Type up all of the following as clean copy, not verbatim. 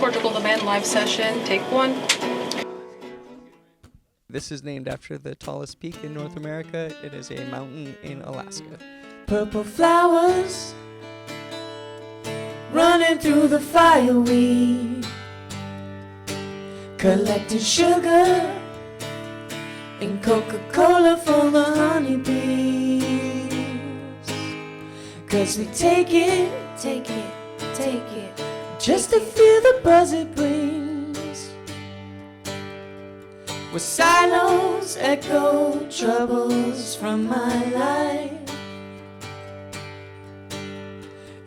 Portugal the Man live session, take one. This is named after the tallest peak in North America. It is a mountain in Alaska. Purple flowers running through the fireweed, collecting sugar and Coca-Cola for the honeybees. 'Cause we take it, just to feel the buzz it brings. Where silos echo troubles from my life.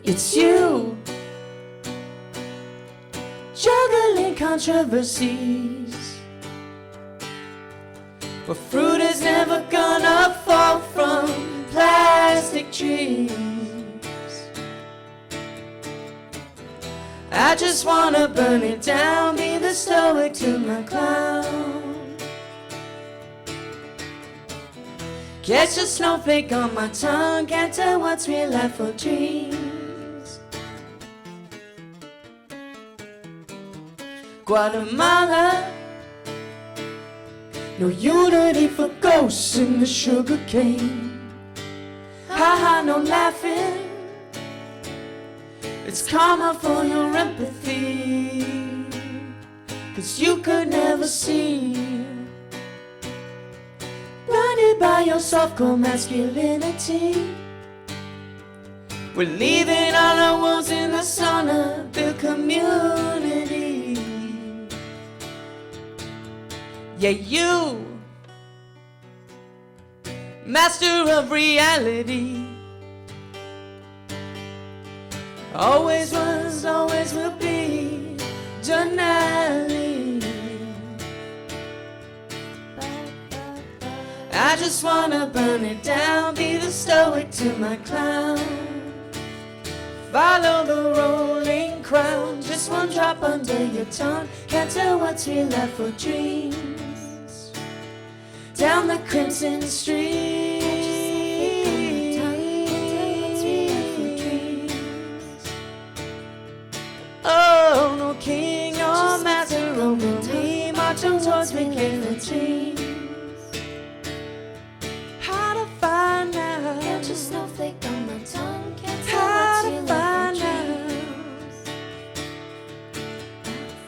It's you, juggling controversies. But fruit is never gonna fall from plastic trees. I just wanna burn it down, be the stoic to my clown. Catch a snowflake on my tongue, can't tell what's real life or dreams. Guatemala, no unity for ghosts in the sugar cane. Ha ha, no laughing. It's karma for your empathy. 'Cause you could never see. Blinded by your softcore masculinity. We're leaving all our woes in the sauna, build community. Yeah, you, master of reality. Always was, always will be, Denali. I just wanna burn it down, be the stoic to my clown. Follow the rolling crown, just one drop under your tongue. Can't tell what's real life or dreams. Down the crimson street. Oh, no king nor master over me, marching towards making the dreams. How to find out? Catch a snowflake on my tongue, can't tell what's real life or dreams.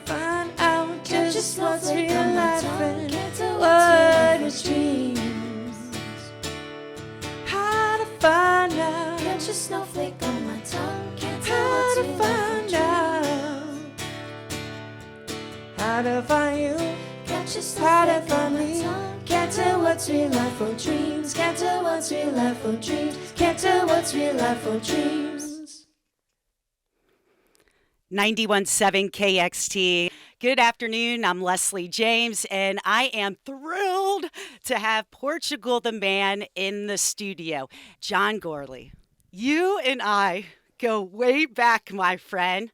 Find out just what's real life and what is dreams. How to find out? Catch a snowflake on my tongue, can't tell what's real life or dreams. How to find you, how to find me. Can't tell what's real life or dreams. Can't tell what's real life or dreams. Can't tell what's real life or dreams. 91.7 KXT. Good afternoon. I'm Lesley James, and I am thrilled to have Portugal the Man in the studio. John Gourley, you and I go way back, my friend.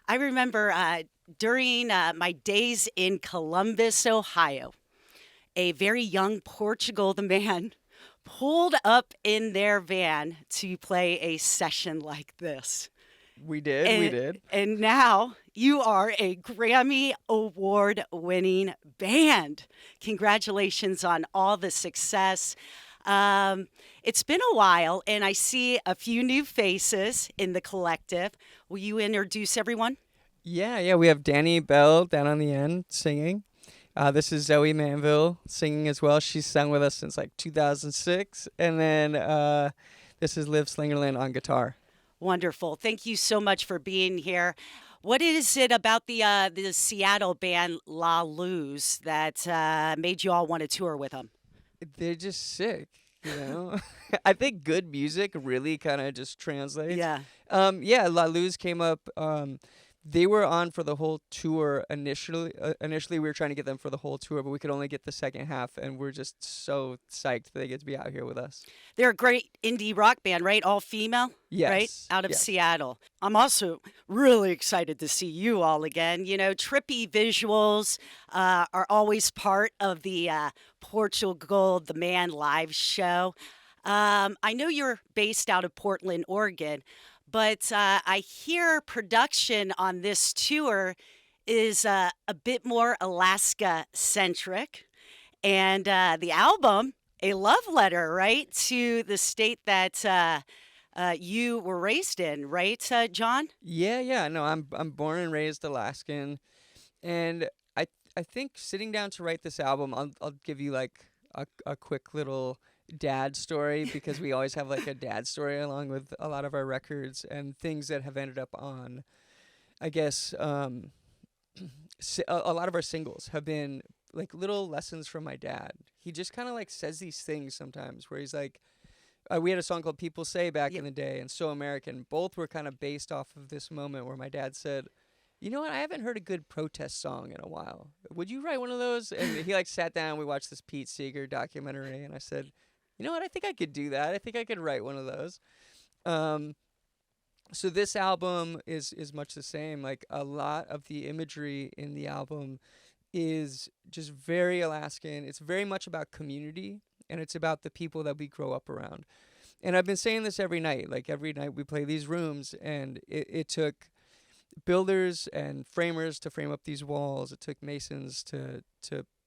I remember during my days in Columbus, Ohio, a very young Portugal the Man pulled up in their van to play a session like this. We did. And now you are a Grammy Award-winning band. Congratulations on all the success. It's been a while, and I see a few new faces in the collective. Will you introduce everyone? Yeah, we have Danny Bell down on the end singing. This is Zoe Manville singing as well. She's sung with us since like 2006. And then this is Liv Slingerland on guitar. Wonderful. Thank you so much for being here. What is it about the Seattle band La Luz that made you all want to tour with them? They're just sick, you know? I think good music really kind of just translates. Yeah. La Luz came up. They were on for the whole tour initially. Initially, we were trying to get them for the whole tour, but we could only get the second half, and we're just so psyched that they get to be out here with us. They're a great indie rock band, right? All female, yes, right? Out of yes. Seattle. I'm also really excited to see you all again. You know, trippy visuals are always part of the Portugal the Man live show. I know you're based out of Portland, Oregon, but I hear production on this tour is a bit more Alaska centric, and the album, a love letter, right, to the state that you were raised in, right, John? Yeah. No, I'm born and raised Alaskan, and I I think sitting down to write this album, I'll give you like a quick little dad story because we always have like a dad story along with a lot of our records and things that have ended up on, I guess, a lot of our singles have been like little lessons from my dad. He just kind of like says these things sometimes where he's like, we had a song called People Say back in the day and So American. Both were kind of based off of this moment where my dad said, you know what, I haven't heard a good protest song in a while. Would you write one of those? And he like sat down, we watched this Pete Seeger documentary, and I said, you know what, I think I could do that. I think I could write one of those. So this album is much the same. Like a lot of the imagery in the album is just very Alaskan. It's very much about community, and it's about the people that we grow up around. And I've been saying this every night. Like every night we play these rooms, and it took builders and framers to frame up these walls. It took masons to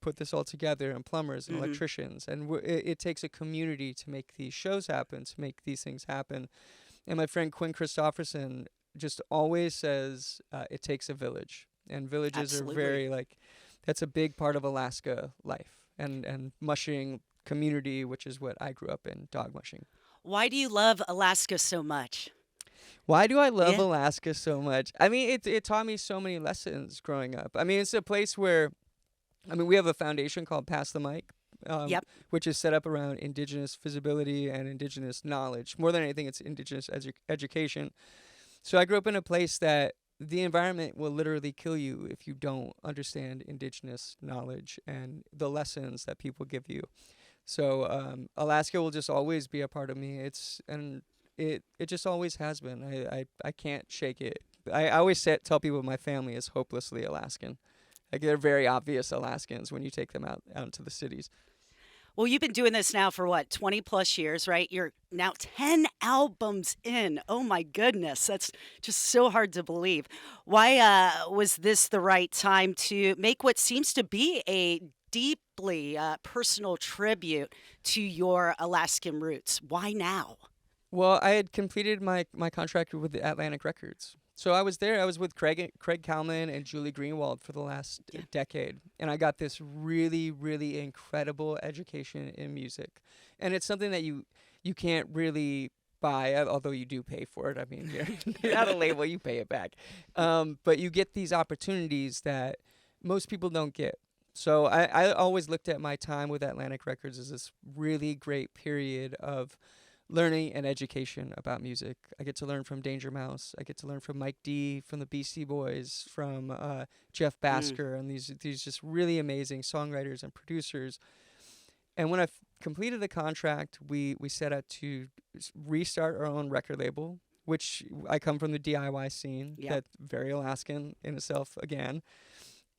put this all together, and plumbers and electricians. And it takes a community to make these shows happen, to make these things happen. And my friend Quinn Christopherson just always says it takes a village. And villages are very like, that's a big part of Alaska life and mushing community, which is what I grew up in, dog mushing. Why do you love Alaska so much? Why do I love Alaska so much? I mean, it taught me so many lessons growing up. I mean, it's a place where, I mean, we have a foundation called Pass the Mic, which is set up around Indigenous visibility and Indigenous knowledge. More than anything, it's Indigenous education. So I grew up in a place that the environment will literally kill you if you don't understand Indigenous knowledge and the lessons that people give you. So Alaska will just always be a part of me. It just always has been. I can't shake it. I always tell people my family is hopelessly Alaskan. Like they're very obvious Alaskans when you take them out into the cities. Well, you've been doing this now for what, 20 plus years, right? You're now 10 albums in. Oh my goodness. That's just so hard to believe. Why was this the right time to make what seems to be a deeply personal tribute to your Alaskan roots? Why now? Well, I had completed my contract with the Atlantic Records. So I was there. I was with Craig Kalman and Julie Greenwald for the last decade. And I got this really, really incredible education in music. And it's something that you can't really buy, although you do pay for it. I mean, you're not a label, you pay it back. But you get these opportunities that most people don't get. So I always looked at my time with Atlantic Records as this really great period of learning and education about music. I get to learn from Danger Mouse. I get to learn from Mike D, from the Beastie Boys, from Jeff Basker, and these just really amazing songwriters and producers. And when I completed the contract, we set out to restart our own record label, which I come from the DIY scene. That's very Alaskan in itself again.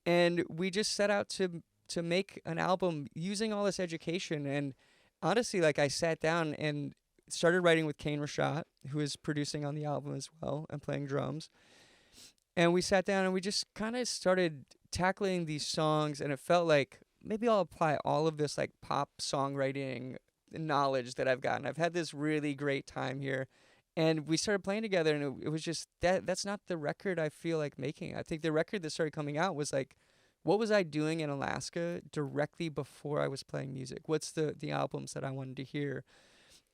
And we just set out to make an album using all this education. And honestly, like I sat down and started writing with Kane Rashad, who is producing on the album as well and playing drums. And we sat down and we just kind of started tackling these songs, and it felt like maybe I'll apply all of this like pop songwriting knowledge that I've gotten. I've had this really great time here. And we started playing together, and it was just that's not the record I feel like making. I think the record that started coming out was like, what was I doing in Alaska directly before I was playing music? What's the albums that I wanted to hear?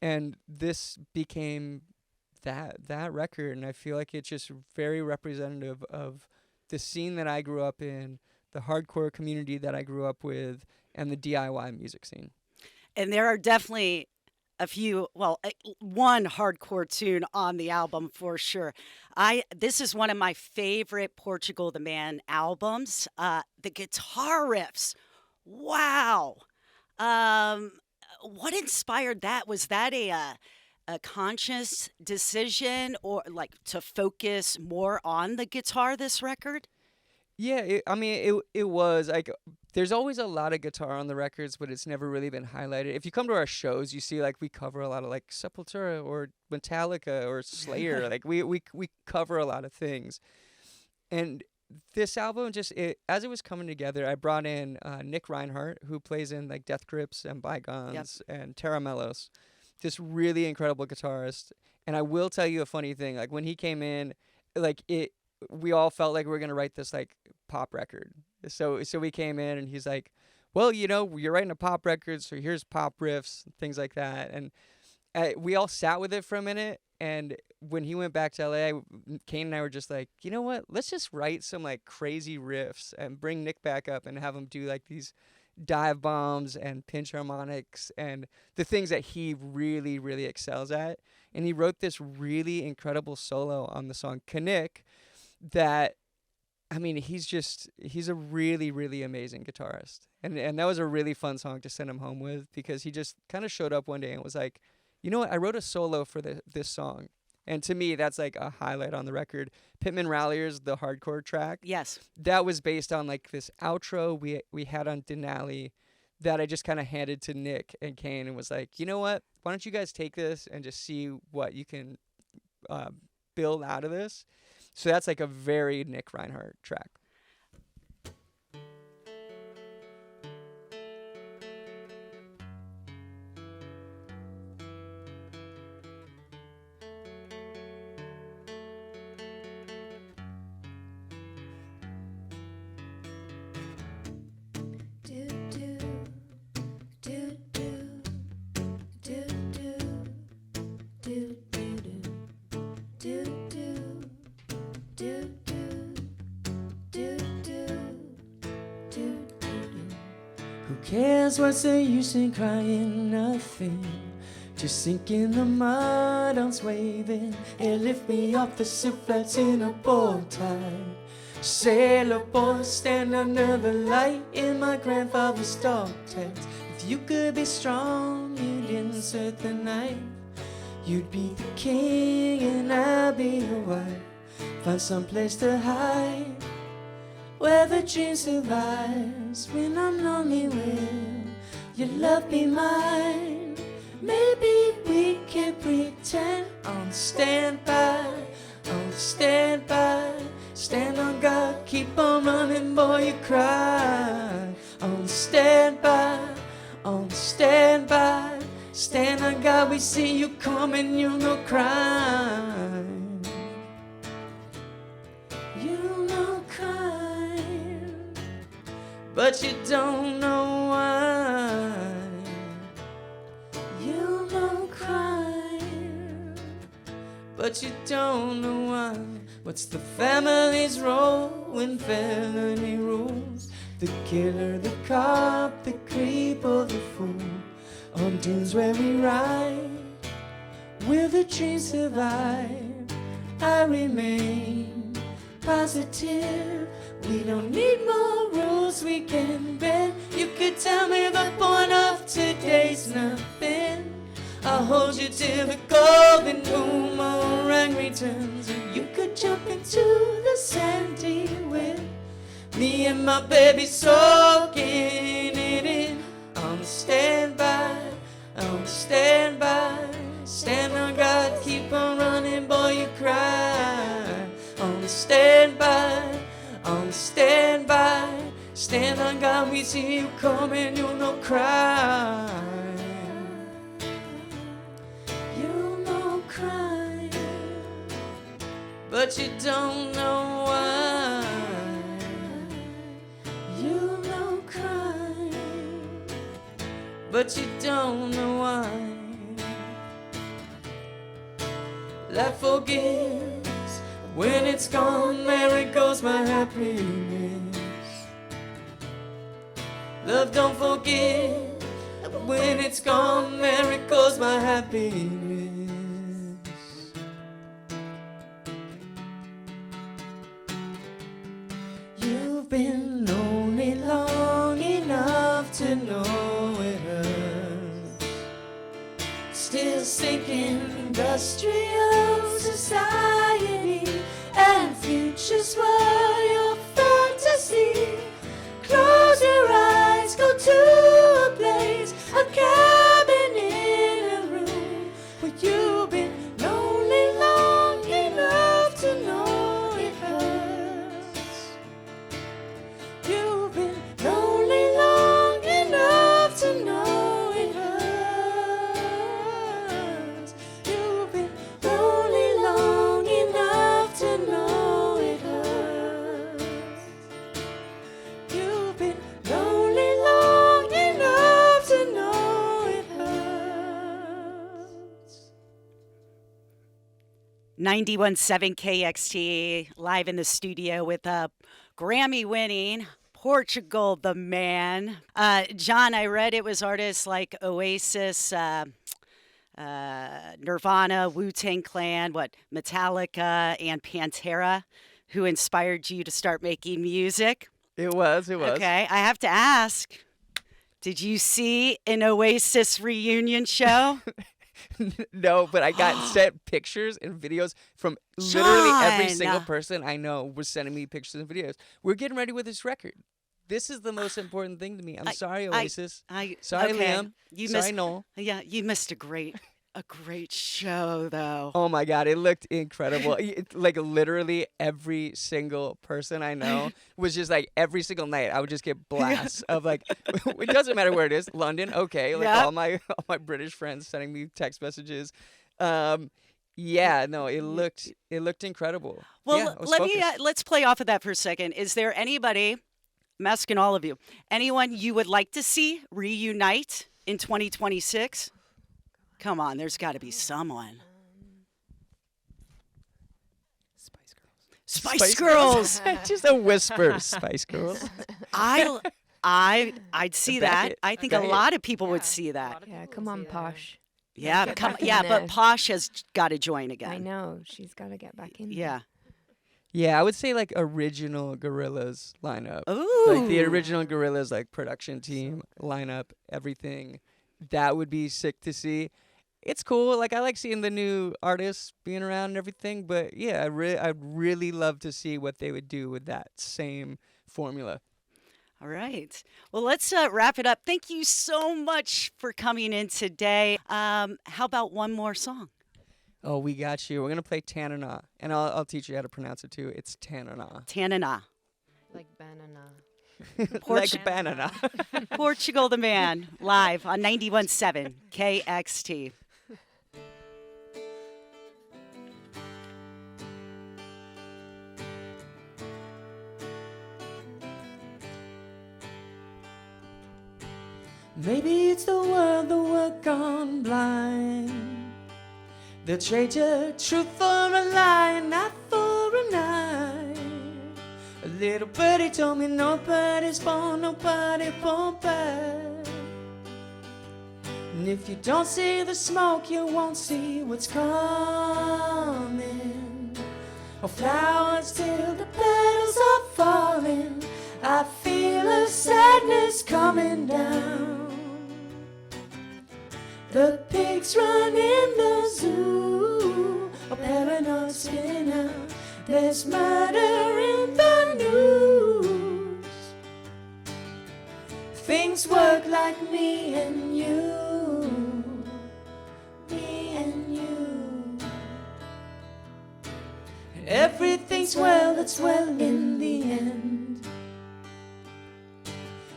And this became that record, and I feel like it's just very representative of the scene that I grew up in, the hardcore community that I grew up with, and the DIY music scene. And there are definitely one hardcore tune on the album for sure. This is one of my favorite Portugal the Man albums. The guitar riffs, wow. What inspired that? Was that a conscious decision, or like to focus more on the guitar this record? Yeah, it was like there's always a lot of guitar on the records, but it's never really been highlighted. If you come to our shows, you see like we cover a lot of like Sepultura or Metallica or Slayer. Like we cover a lot of things, and this album as it was coming together, I brought in Nick Reinhardt, who plays in like Death Grips and Bygones and Terra Mellos, this really incredible guitarist. And I will tell you a funny thing, like when he came in, like we all felt like we were gonna write this like pop record. So we came in and he's like, well, you're writing a pop record, so here's pop riffs, things like that. And we all sat with it for a minute, and when he went back to LA, Kane and I were just like, you know what? Let's just write some like crazy riffs and bring Nick back up and have him do like these dive bombs and pinch harmonics and the things that he really, really excels at. And he wrote this really incredible solo on the song Knik that, I mean, he's a really, really amazing guitarist. And that was a really fun song to send him home with, because he just kind of showed up one day and was like, you know what, I wrote a solo for this song. And to me, that's like a highlight on the record. Pittman Ralliers, the hardcore track. Yes. That was based on like this outro we had on Denali that I just kind of handed to Nick and Kane and was like, you know what, why don't you guys take this and just see what you can build out of this. So that's like a very Nick Reinhardt track. Who cares what's the use in crying? Nothing. Just sink in the mud, arms waving. And lift me off the silk flats in a bow tie. Sailor boy, stand under the light in my grandfather's dog tags. If you could be strong, you'd insert the knife. You'd be the king and I'd be your wife. Find some place to hide where the dream survives. When I'm lonely, will your love be mine? Maybe we can pretend. On standby, on standby. Stand on God, keep on running, boy, you cry. On standby, on standby. Stand on God, we see you coming, you no crime. You no crime, but you don't know why. You no crime, but you don't know why. What's the family's role when felony rules? The killer, the cop, the creep, or the fool? On dunes where we ride, will the dream survive? I remain positive. We don't need more rules we can bend. You could tell me the point of today's nothing. I'll hold you till the golden boomerang returns. And you could jump into the sandy wind. Me and my baby soaking it in. On standby, on standby. Stand on God, keep on running, boy, you cry. On standby, on standby. Stand on God, we see you coming, you'll no cry. But you don't know why. You know crime, but you don't know why. Life forgives when it's gone. There it goes my happiness. Love don't forgive when it's gone. There it goes my happiness. Been lonely long enough to know it hurts. Still sinking industrial society, and futures were your fantasy. Close your eyes, go to a place, a cabin in a room where you've been lonely long enough to know it hurts. 91.7 KXT, live in the studio with Grammy-winning Portugal the Man. John, I read it was artists like Oasis, Nirvana, Wu-Tang Clan, Metallica, and Pantera, who inspired you to start making music. It was. Okay, I have to ask, did you see an Oasis reunion show? No, but I got sent pictures and videos from literally every John! single person I know was sending me pictures and videos. We're getting ready with this record. This is the most important thing to me. I'm sorry, Oasis. Sorry, okay. Liam. Sorry, Noel. Yeah, you missed a great show, though. Oh my God, it looked incredible. Like literally every single person I know was just like every single night I would just get blasts of like it doesn't matter where it is, London, okay, like Yeah. all my British friends sending me text messages. Yeah, no, it looked incredible. Well, yeah, I was let me focused. let's play off of that for a second. Is there anybody? I'm asking all of you. Anyone you would like to see reunite in 2026? Come on, there's got to be someone. Spice Girls. Just a whisper, Spice Girls. I'd see that. Beckett. I think a lot of people would see that. Yeah, come on, Posh. Yeah, Get come. back in Yeah, there. but Posh has got to join again. I know. She's got to get back in. Yeah. Yeah, I would say like original Gorillaz lineup. Ooh. Like the original Gorillaz like production team lineup, everything. That would be sick to see. It's cool. Like I like seeing the new artists being around and everything, but yeah, I'd really love to see what they would do with that same formula. All right. Well, let's wrap it up. Thank you so much for coming in today. How about one more song? Oh, we got you. We're gonna play Tanana, and I'll teach you how to pronounce it too. It's Tanana. Tanana. Like banana. Like banana. Portugal the Man, live on 91.7 KXT. Maybe it's the world that we're gone blind. They'll trade your truth for a lie and not for a night. A little birdie told me nobody's born, nobody born bad. And if you don't see the smoke, you won't see what's coming. Oh, flowers till the petals are falling. I feel a sadness coming down. The pigs run in the zoo, a paranoid spinning out. There's murder in the news. Things work like me and you, me and you. And everything's well that's well in the end.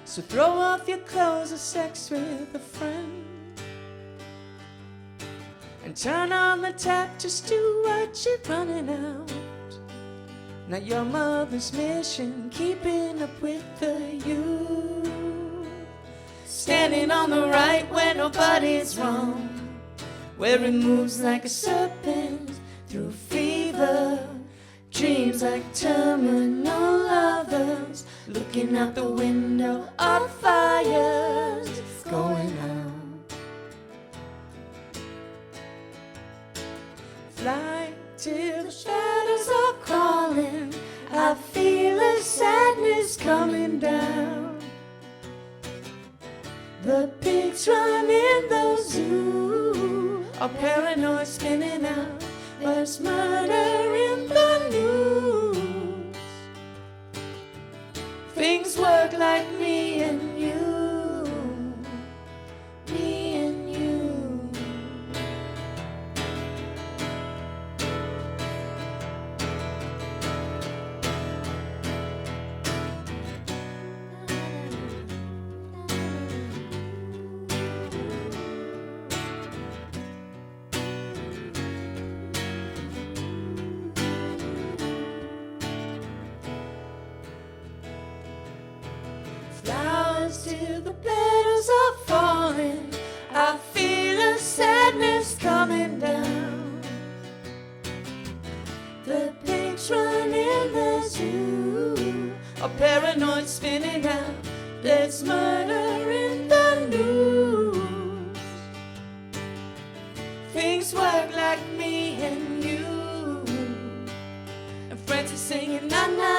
So throw off your clothes, have sex with a friend, and turn on the tap, just do what you're running out. Not your mother's mission, keeping up with the youth. Standing on the right where nobody's wrong, where it moves like a serpent through fever. Dreams like terminal lovers, looking out the window of fires going out. Fly till the shadows are crawling. I feel a sadness coming down. The pigs run in the zoo, a paranoid spinning out. There's murder in the news. Things work like me and you, me and you. Flowers till the petals are falling. I feel a sadness coming down. the pigs run in the zoo. Or paranoid spinning out, there's murder in the news. Things work like me and you, and friends are singing na na